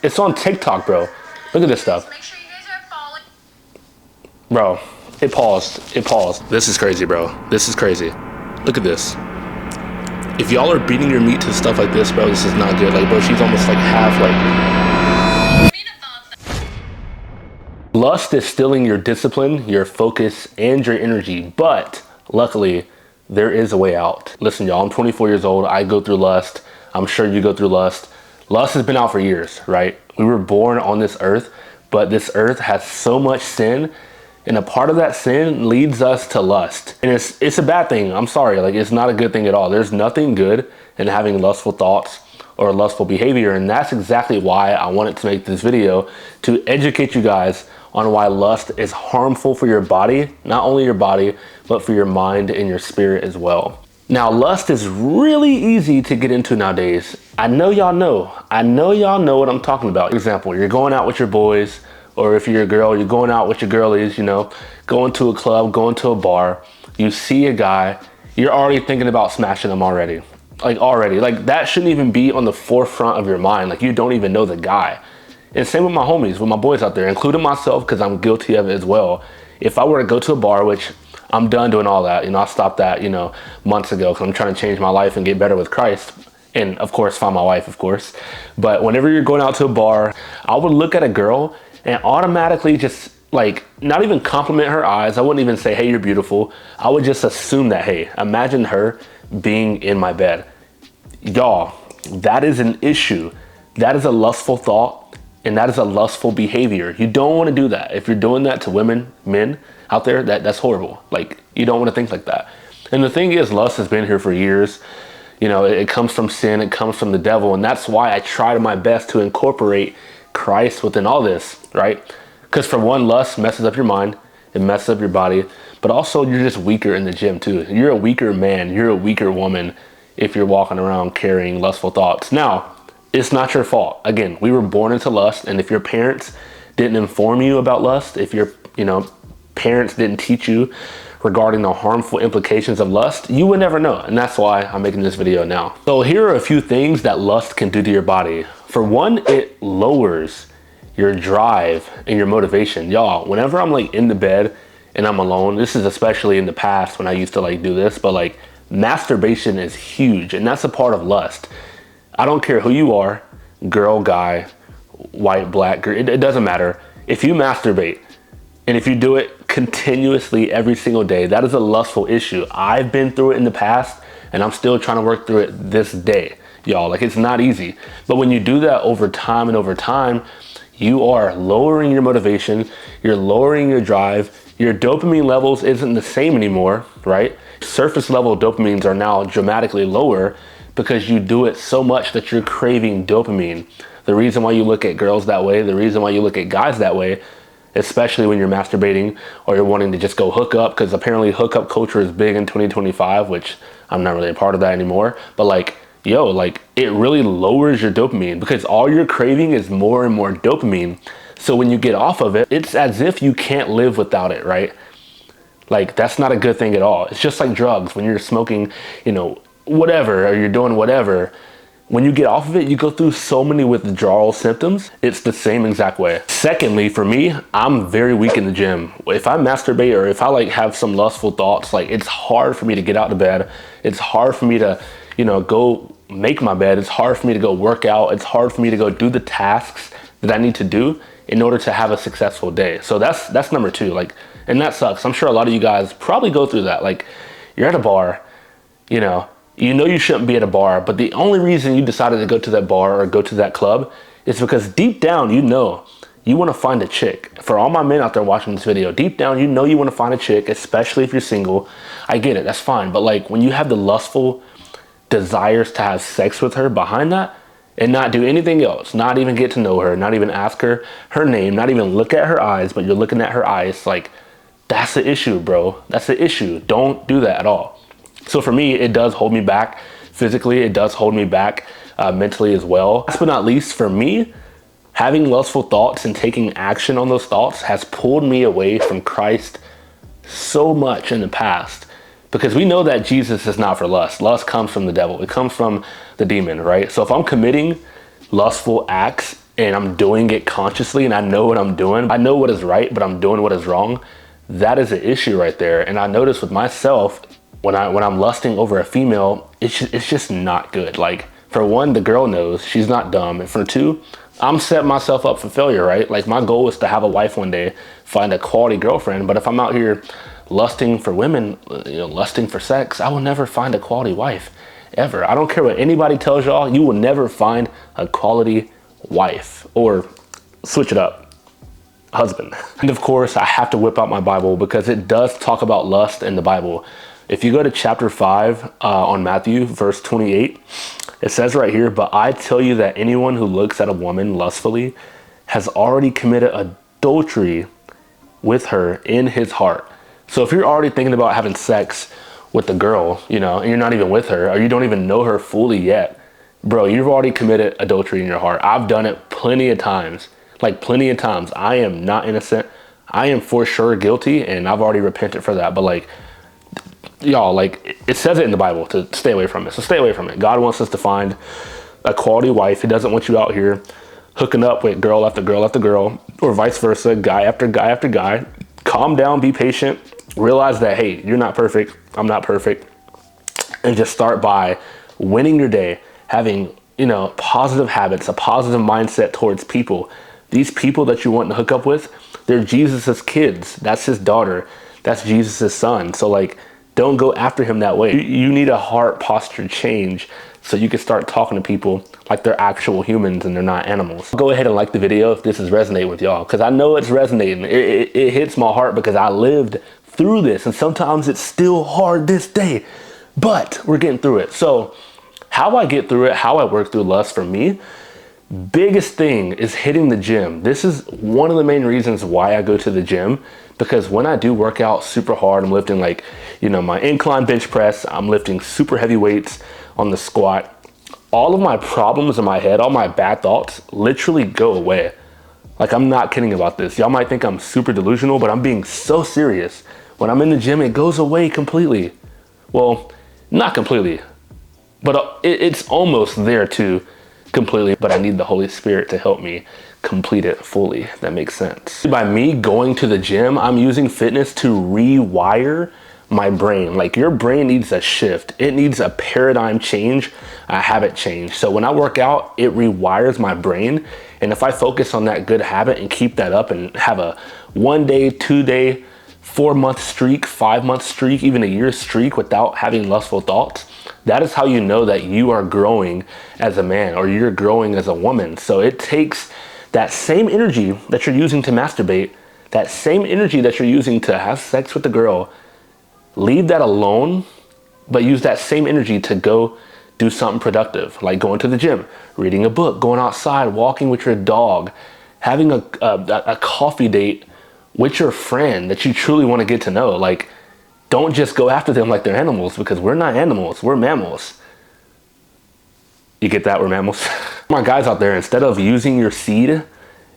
It's on TikTok, bro. Look at this stuff. Make sure you guys are following. Bro, it paused. It paused. This is crazy, bro. This is crazy. Look at this. If y'all are beating your meat to stuff like this, bro, this is not good. Like, bro, she's almost like half like... Lust is stealing your discipline, your focus, and your energy. But luckily, there is a way out. Listen, y'all, I'm 24 years old. I go through lust. I'm sure you go through lust. Lust has been out for years, right? We were born on this earth, but this earth has so much sin, and a part of that sin leads us to lust. And it's a bad thing. I'm sorry, like, it's not a good thing at all. There's nothing good in having lustful thoughts or lustful behavior, and that's exactly why I wanted to make this video, to educate you guys on why lust is harmful for your body, not only your body, but for your mind and your spirit as well. Now, lust is really easy to get into nowadays. I know y'all know what I'm talking about. For example, you're going out with your boys, or if you're a girl, you're going out with your girlies, you know, going to a club, going to a bar, you see a guy, you're already thinking about smashing him already. Like that shouldn't even be on the forefront of your mind. Like, you don't even know the guy. And same with my homies, with my boys out there, including myself, because I'm guilty of it as well. If I were to go to a bar, which I'm done doing all that, you know, I stopped that, you know, months ago, because I'm trying to change my life and get better with Christ. And of course, find my wife, of course. But whenever you're going out to a bar, I would look at a girl and automatically just, like, not even compliment her eyes. I wouldn't even say, hey, you're beautiful. I would just assume that, hey, imagine her being in my bed. Y'all, that is an issue. That is a lustful thought. And that is a lustful behavior. You don't want to do that. If you're doing that to women, men out there, that's horrible. Like, you don't want to think like that. And the thing is, lust has been here for years. You know, it comes from sin, it comes from the devil. And that's why I try my best to incorporate Christ within all this, right? Because for one, lust messes up your mind, it messes up your body, but also you're just weaker in the gym too. You're a weaker man, you're a weaker woman if you're walking around carrying lustful thoughts. Now, it's not your fault. Again, we were born into lust, and if your parents didn't inform you about lust, if your, you know, parents didn't teach you regarding the harmful implications of lust, you would never know. And that's why I'm making this video now. So here are a few things that lust can do to your body. For one, it lowers your drive and your motivation. Y'all, whenever I'm like in the bed and I'm alone, this is especially in the past when I used to like do this, but like masturbation is huge, and that's a part of lust. I don't care who you are, girl, guy, white, black, girl, it doesn't matter. If you masturbate, and if you do it continuously every single day, that is a lustful issue. I've been through it in the past, and I'm still trying to work through it this day, y'all. Like, it's not easy. But when you do that over time and over time, you are lowering your motivation, you're lowering your drive, your dopamine levels isn't the same anymore, right? Surface level dopamines are now dramatically lower, because you do it so much that you're craving dopamine. The reason why you look at girls that way, the reason why you look at guys that way, especially when you're masturbating or you're wanting to just go hook up, because apparently hookup culture is big in 2025, which I'm not really a part of that anymore. But like, yo, like, it really lowers your dopamine, because all you're craving is more and more dopamine. So when you get off of it, it's as if you can't live without it, right? Like, that's not a good thing at all. It's just like drugs. When you're smoking, you know, whatever, or you're doing whatever, when you get off of it, you go through so many withdrawal symptoms. It's the same exact way. Secondly, for me, I'm very weak in the gym. If I masturbate, or if I like have some lustful thoughts, like, it's hard for me to get out of bed. It's hard for me to, you know, go make my bed. It's hard for me to go work out. It's hard for me to go do the tasks that I need to do in order to have a successful day. So that's number two. Like, and that sucks. I'm sure a lot of you guys probably go through that. Like, you're at a bar, you know you shouldn't be at a bar, but the only reason you decided to go to that bar or go to that club is because deep down, you know, you want to find a chick. For all my men out there watching this video, deep down, you know you want to find a chick, especially if you're single. I get it, that's fine. But like, when you have the lustful desires to have sex with her behind that, and not do anything else, not even get to know her, not even ask her her name, not even look at her eyes, but you're looking at her eyes, like, that's the issue, bro. That's the issue. Don't do that at all. So for me, it does hold me back physically. It does hold me back mentally as well. Last but not least, for me, having lustful thoughts and taking action on those thoughts has pulled me away from Christ so much in the past, because we know that Jesus is not for lust. Lust comes from the devil. It comes from the demon, right? So if I'm committing lustful acts and I'm doing it consciously and I know what I'm doing, I know what is right, but I'm doing what is wrong, that is an issue right there. And I notice with myself, when I'm lusting over a female, it's just not good. Like, for one, the girl knows she's not dumb. And for two, I'm setting myself up for failure, right? Like, my goal is to have a wife one day, find a quality girlfriend. But if I'm out here lusting for women, lusting for sex, I will never find a quality wife, ever. I don't care what anybody tells y'all, you will never find a quality wife. Or switch it up, husband. And of course, I have to whip out my Bible because it does talk about lust in the Bible. If you go to chapter 5 on Matthew, verse 28, it says right here, "But I tell you that anyone who looks at a woman lustfully has already committed adultery with her in his heart." So if you're already thinking about having sex with the girl, and you're not even with her, or you don't even know her fully yet, bro, you've already committed adultery in your heart. I've done it plenty of times, like plenty of times. I am not innocent. I am for sure guilty, and I've already repented for that. But like, y'all, like, it says it in the Bible to stay away from it. So stay away from it. God wants us to find a quality wife. He doesn't want you out here hooking up with girl after girl after girl, or vice versa, guy after guy after guy. Calm down, be patient, realize that, hey, you're not perfect, I'm not perfect, and just start by winning your day, having, positive habits, a positive mindset towards people. These people that you want to hook up with, they're Jesus's kids. That's his daughter. That's Jesus's son. So like, don't go after him that way. You need a heart posture change so you can start talking to people like they're actual humans and they're not animals. Go ahead and like the video if this is resonating with y'all, because I know it's resonating. It hits my heart because I lived through this, and sometimes it's still hard this day, but we're getting through it. So how I get through it, how I work through lust for me, biggest thing is hitting the gym. This is one of the main reasons why I go to the gym, because when I do work out super hard, I'm lifting like, my incline bench press, I'm lifting super heavy weights on the squat, all of my problems in my head, all my bad thoughts literally go away. Like, I'm not kidding about this. Y'all might think I'm super delusional, but I'm being so serious. When I'm in the gym, it goes away completely. Well, not completely, but it's almost there too, completely. But I need the Holy Spirit to help me complete it fully, if that makes sense. By me going to the gym, I'm using fitness to rewire my brain. Like, your brain needs a shift. It needs a paradigm change, a habit change. So when I work out, it rewires my brain. And if I focus on that good habit and keep that up and have a 1 day, 2 day, 4-month streak, 5-month streak, even a year streak without having lustful thoughts, that is how you know that you are growing as a man or you're growing as a woman. So it takes that same energy that you're using to masturbate, that same energy that you're using to have sex with the girl, leave that alone, but use that same energy to go do something productive, like going to the gym, reading a book, going outside, walking with your dog, having a coffee date with your friend that you truly want to get to know. Like, don't just go after them like they're animals, because we're not animals, we're mammals. You get that? We're mammals. My guys out there, instead of using your seed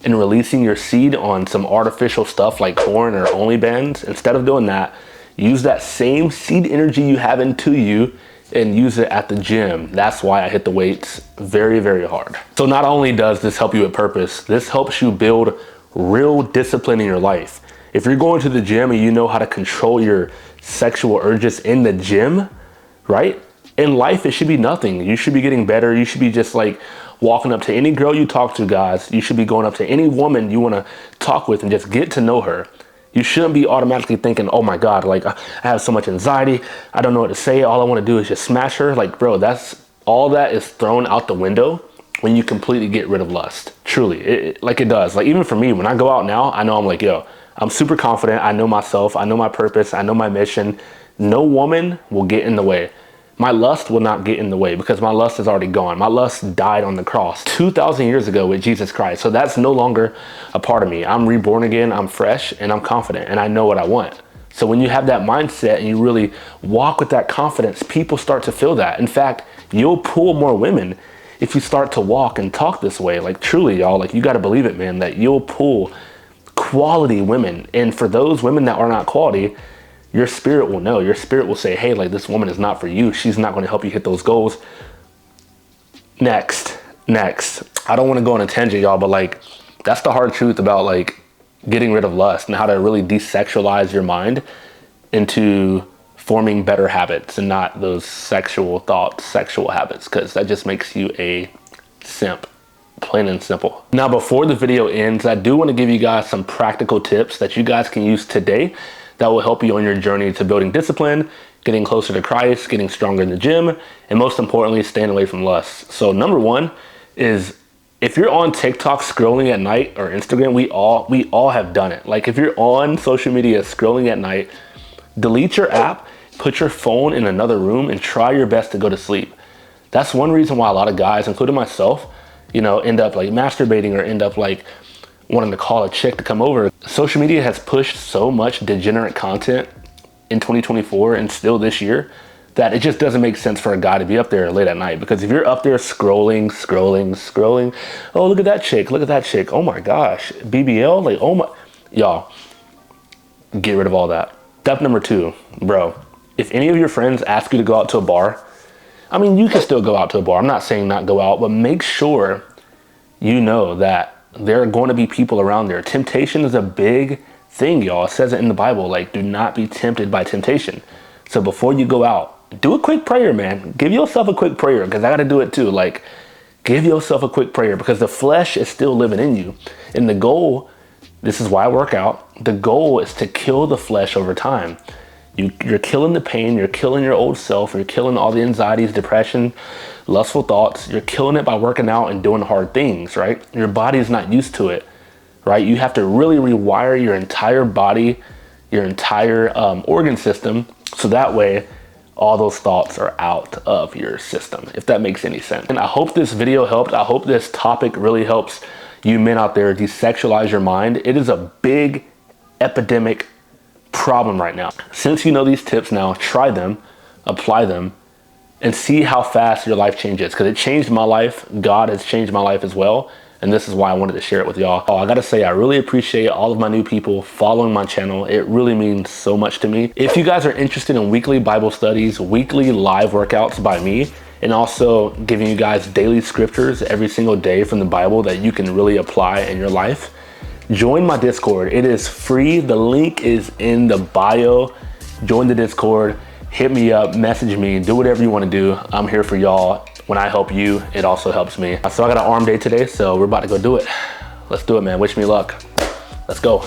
and releasing your seed on some artificial stuff like porn or OnlyFans, instead of doing that, use that same seed energy you have into you and use it at the gym. That's why I hit the weights very, very hard. So not only does this help you with purpose, this helps you build real discipline in your life. If you're going to the gym and you know how to control your sexual urges in the gym, right? In life, it should be nothing. You should be getting better. You should be just like walking up to any girl you talk to, guys. You should be going up to any woman you want to talk with and just get to know her. You shouldn't be automatically thinking, oh my God, like I have so much anxiety, I don't know what to say, all I want to do is just smash her. Like, bro, all that is thrown out the window when you completely get rid of lust. Truly, like it does. Like, even for me, when I go out now, I know I'm like, yo, I'm super confident. I know myself. I know my purpose. I know my mission. No woman will get in the way. My lust will not get in the way because my lust is already gone. My lust died on the cross 2,000 years ago with Jesus Christ. So that's no longer a part of me. I'm reborn again. I'm fresh and I'm confident and I know what I want. So when you have that mindset and you really walk with that confidence, people start to feel that. In fact, you'll pull more women if you start to walk and talk this way. Like, truly, y'all, like, you got to believe it, man, that you'll pull quality women. And for those women that are not quality, your spirit will know. Your spirit will say, hey, like, this woman is not for you. She's not going to help you hit those goals. Next. I don't want to go on a tangent, y'all, but like, that's the hard truth about like getting rid of lust and how to really desexualize your mind into forming better habits and not those sexual thoughts, sexual habits, because that just makes you a simp, plain and simple. Now, before the video ends, I do want to give you guys some practical tips that you guys can use today that will help you on your journey to building discipline, getting closer to Christ, getting stronger in the gym, and most importantly, staying away from lust. So number one is, if you're on TikTok scrolling at night or Instagram, we all have done it. Like if you're on social media scrolling at night, delete your app, put your phone in another room and try your best to go to sleep. That's one reason why a lot of guys, including myself, you know, end up like masturbating or end up like wanting to call a chick to come over. Social media has pushed so much degenerate content in 2024 and still this year that it just doesn't make sense for a guy to be up there late at night. Because if you're up there scrolling, oh, look at that chick, oh my gosh, BBL, like, oh my, y'all, get rid of all that. Step number two, bro, if any of your friends ask you to go out to a bar, I mean, you can still go out to a bar. I'm not saying not go out, but make sure you know that there are going to be people around there. Temptation is a big thing, y'all. It says it in the Bible, like, do not be tempted by temptation. So before you go out, do a quick prayer, man. Give yourself a quick prayer, because I got to do it too. Like, give yourself a quick prayer, because the flesh is still living in you. And the goal, this is why I work out, the goal is to kill the flesh over time. You're killing the pain, you're killing your old self, you're killing all the anxieties, depression, lustful thoughts. You're killing it by working out and doing hard things, right? Your body's not used to it, right? You have to really rewire your entire body, your entire organ system, so that way all those thoughts are out of your system, if that makes any sense. And I hope this video helped. I hope this topic really helps you men out there desexualize your mind. It is a big epidemic problem right now. Since you know these tips now, try them, apply them, and see how fast your life changes, because it changed my life. God has changed my life as well. And this is why I wanted to share it with y'all. Oh, I gotta say, I really appreciate all of my new people following my channel. It really means so much to me. If you guys are interested in weekly Bible studies, weekly live workouts by me, and also giving you guys daily scriptures every single day from the Bible that you can really apply in your life, join my Discord. It is free. The link is in the bio. Join the Discord, hit me up, message me, do whatever you wanna do. I'm here for y'all. When I help you, it also helps me. So I got an arm day today, so we're about to go do it. Let's do it, man. Wish me luck. Let's go.